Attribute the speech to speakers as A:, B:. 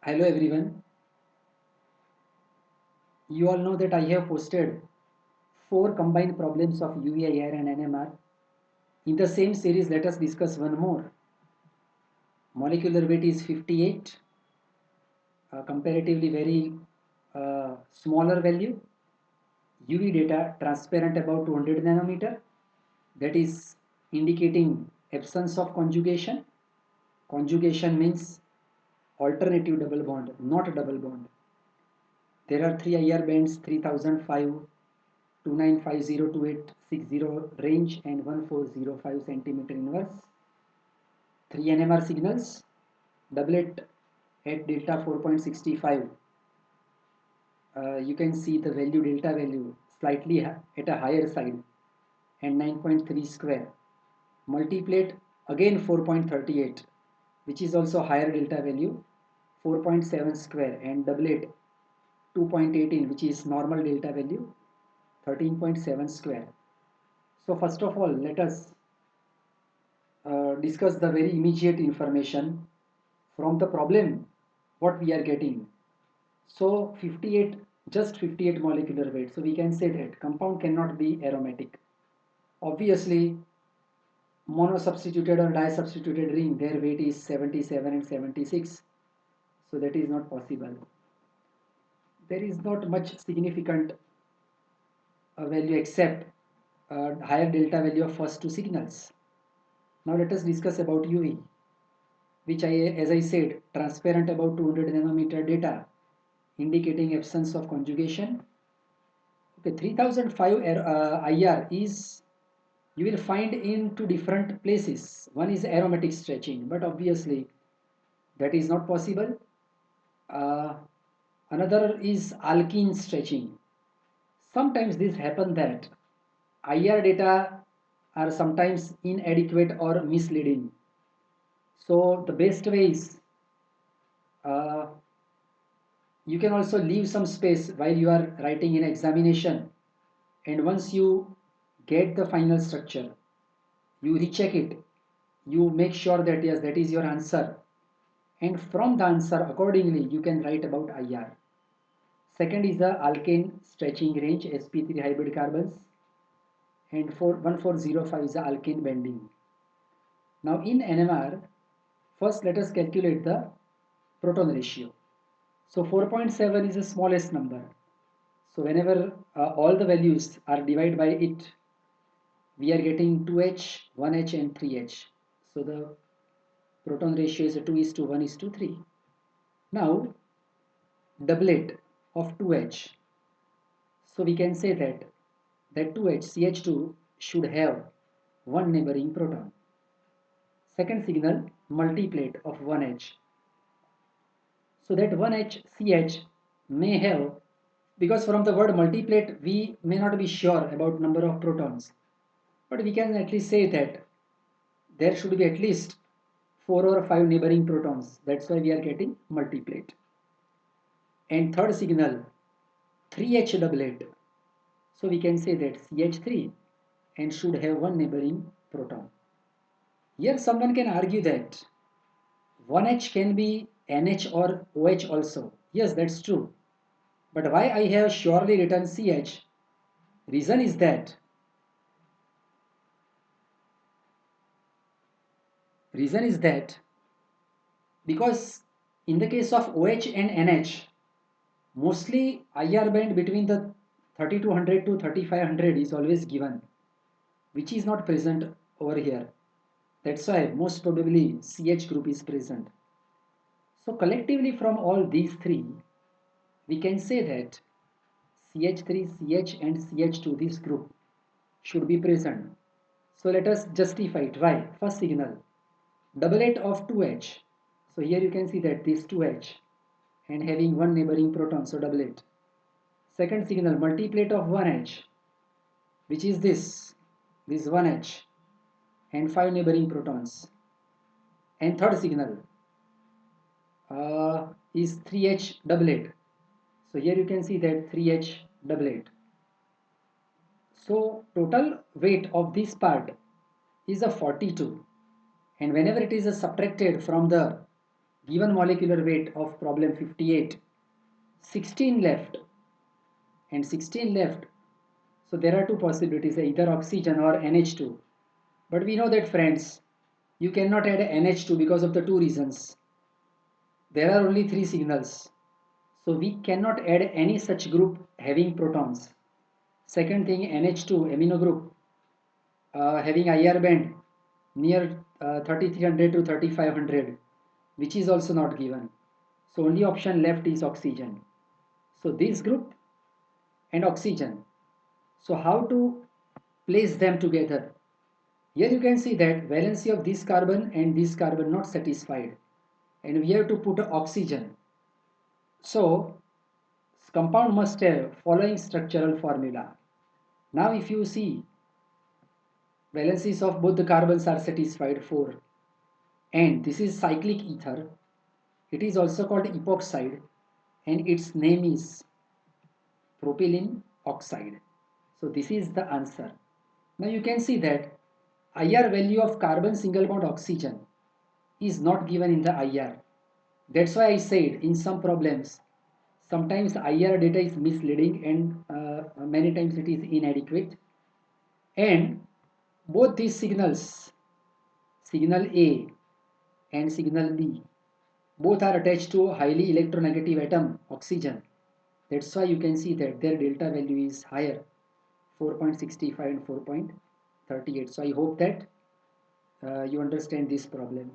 A: Hello everyone. You all know that I have posted four combined problems of UVIR and NMR. In the same series, let us discuss one more. Molecular weight is 58, comparatively very smaller value. UV data transparent about 200 nanometer, that is indicating absence of conjugation. Conjugation means alternative double bond, not double bond. There are three IR bands 3005, 29502860 range and 1405 centimeter inverse. Three NMR signals, doublet at delta 4.65. You can see the value delta value slightly at a higher side and 9.3 square. Multiplate again 4.38, which is also higher delta value, 4.7 square, and doublet 2.18, which is normal delta value, 13.7 square. So first of all, let us discuss the very immediate information from the problem what we are getting. So 58, just 58 molecular weight. So we can say that compound cannot be aromatic. Obviously, mono-substituted or di-substituted ring, their weight is 77 and 76. So that is not possible. There is not much significant value except higher delta value of first two signals. Now let us discuss about UV, which as I said, transparent about 200 nanometer data, indicating absence of conjugation. Okay, 3005 IR is, you will find in two different places. One is aromatic stretching, but obviously that is not possible. Uh, Another is alkene stretching. Sometimes this happen that IR data are sometimes inadequate or misleading. So the best way is uh, you can also leave some space while you are writing in examination, and once you get the final structure, you recheck it, you make sure that yes, that is your answer, and from the answer accordingly you can write about IR. Second is the alkane stretching range, sp3 hybrid carbons, and 1405 is the alkane bending. Now in NMR, first let us calculate the proton ratio. So 4.7 is the smallest number. So whenever all the values are divided by it, we are getting 2H, 1H and 3H. So the proton ratio is a 2 is to 1 is to 3. Now doublet of 2H. So we can say that 2H, CH2 should have one neighboring proton. Second signal, multiplate of 1H. So that 1H CH may have, because from the word multiplate we may not be sure about number of protons, but we can at least say that there should be at least 4 or 5 neighboring protons. That's why we are getting multiplate. And third signal, 3H doublet. So we can say that CH3 and should have one neighboring proton. Here someone can argue that 1H can be NH or OH also. Yes, that's true. But why I have surely written CH? Reason is that reason is that because in the case of OH and NH, mostly IR band between the 3200 to 3500 is always given, which is not present over here. That's why most probably CH group is present. So collectively from all these three, we can say that CH3, CH and CH2, this group should be present. So let us justify it. Why? First signal, doublet of 2H. So here you can see that this 2H and having one neighboring proton, so doublet. Second signal, multiplate of 1H, which is this 1H and 5 neighboring protons. And third signal is 3H doublet. So here you can see that 3H doublet. So total weight of this part is a 42, and whenever it is subtracted from the Given molecular weight of problem 58, 16 left and 16 left. So there are two possibilities, either oxygen or NH2. But we know that, friends, you cannot add NH2 because of the two reasons. There are only three signals. So we cannot add any such group having protons. Second thing, NH2 amino group having IR band near 3300 to 3500, which is also not given. So only option left is oxygen. So this group and oxygen. So how to place them together? Here you can see that valency of this carbon and this carbon not satisfied, and we have to put oxygen. So compound must have following structural formula. Now if you see, valencies of both the carbons are satisfied 4, and this is cyclic ether. It is also called epoxide, and its name is propylene oxide. So this is the answer. Now you can see that IR value of carbon single bond oxygen is not given in the IR. That's why I said in some problems, sometimes IR data is misleading, and many times it is inadequate. And both these signals, signal A and signal B, both are attached to a highly electronegative atom, oxygen. That's why you can see that their delta value is higher, 4.65 and 4.38. So I hope that you understand this problem.